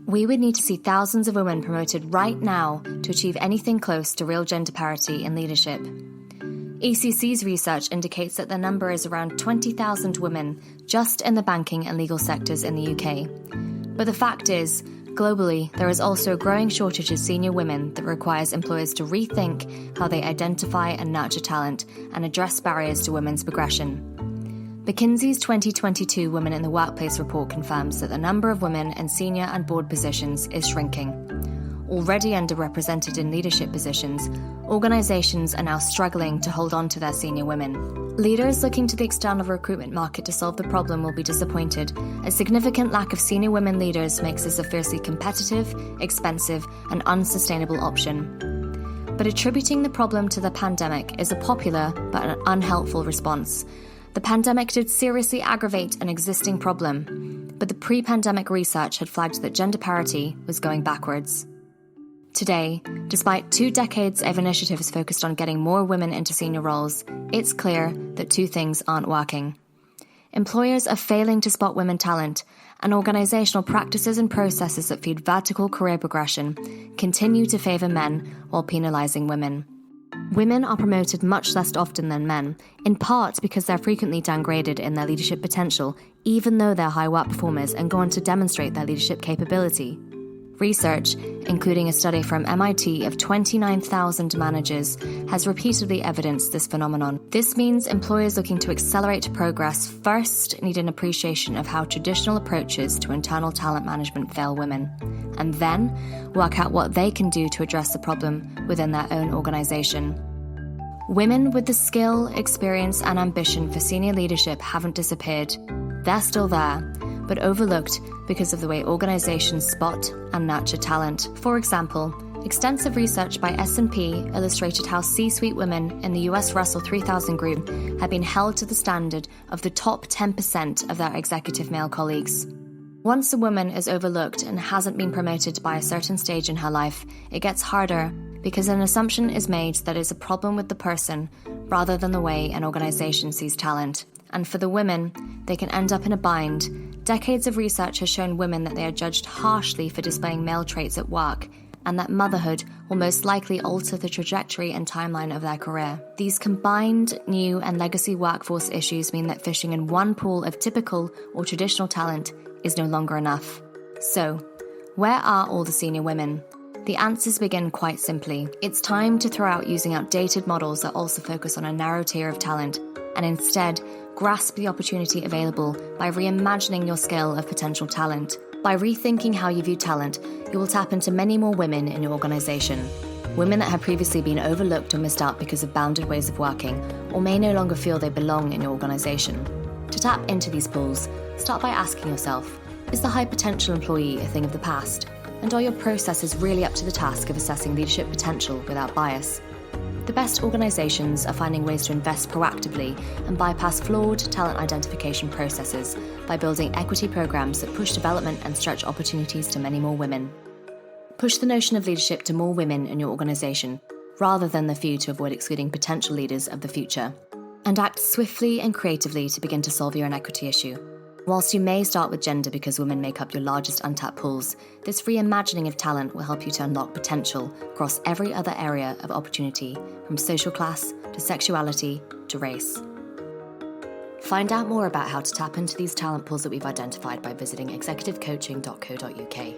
We would need to see thousands of women promoted right now to achieve anything close to real gender parity in leadership. ECC's research indicates that the number is around 20,000 women just in the banking and legal sectors in the UK. But the fact is, globally, there is also a growing shortage of senior women that requires employers to rethink how they identify and nurture talent and address barriers to women's progression. McKinsey's 2022 Women in the Workplace report confirms that the number of women in senior and board positions is shrinking. Already underrepresented in leadership positions, organisations are now struggling to hold on to their senior women. Leaders looking to the external recruitment market to solve the problem will be disappointed. A significant lack of senior women leaders makes this a fiercely competitive, expensive, and unsustainable option. But attributing the problem to the pandemic is a popular but an unhelpful response. The pandemic did seriously aggravate an existing problem, but the pre-pandemic research had flagged that gender parity was going backwards. Today, despite 2 decades of initiatives focused on getting more women into senior roles, it's clear that 2 things aren't working. Employers are failing to spot women talent, and organisational practices and processes that feed vertical career progression continue to favour men while penalising women. Women are promoted much less often than men, in part because they're frequently downgraded in their leadership potential, even though they're high work performers and go on to demonstrate their leadership capability. Research, including a study from MIT of 29,000 managers, has repeatedly evidenced this phenomenon. This means employers looking to accelerate progress first need an appreciation of how traditional approaches to internal talent management fail women, and then work out what they can do to address the problem within their own organisation. Women with the skill, experience, and ambition for senior leadership haven't disappeared. They're still there, but overlooked because of the way organisations spot and nurture talent. For example, extensive research by S&P illustrated how C-suite women in the US Russell 3000 group have been held to the standard of the top 10% of their executive male colleagues. Once a woman is overlooked and hasn't been promoted by a certain stage in her life, it gets harder because an assumption is made that it's a problem with the person rather than the way an organisation sees talent. And for the women, they can end up in a bind. Decades of research has shown women that they are judged harshly for displaying male traits at work, and that motherhood will most likely alter the trajectory and timeline of their career. These combined new and legacy workforce issues mean that fishing in one pool of typical or traditional talent is no longer enough. So, where are all the senior women? The answers begin quite simply. It's time to throw out using outdated models that also focus on a narrow tier of talent, and instead grasp the opportunity available by reimagining your scale of potential talent. By rethinking how you view talent, you will tap into many more women in your organisation. Women that have previously been overlooked or missed out because of bounded ways of working, or may no longer feel they belong in your organisation. To tap into these pools, start by asking yourself, is the high potential employee a thing of the past? And are your processes really up to the task of assessing leadership potential without bias? The best organisations are finding ways to invest proactively and bypass flawed talent identification processes by building equity programs that push development and stretch opportunities to many more women. Push the notion of leadership to more women in your organisation, rather than the few to avoid excluding potential leaders of the future. And act swiftly and creatively to begin to solve your inequity issue. Whilst you may start with gender because women make up your largest untapped pools, this reimagining of talent will help you to unlock potential across every other area of opportunity, from social class to sexuality to race. Find out more about how to tap into these talent pools that we've identified by visiting executivecoaching.co.uk.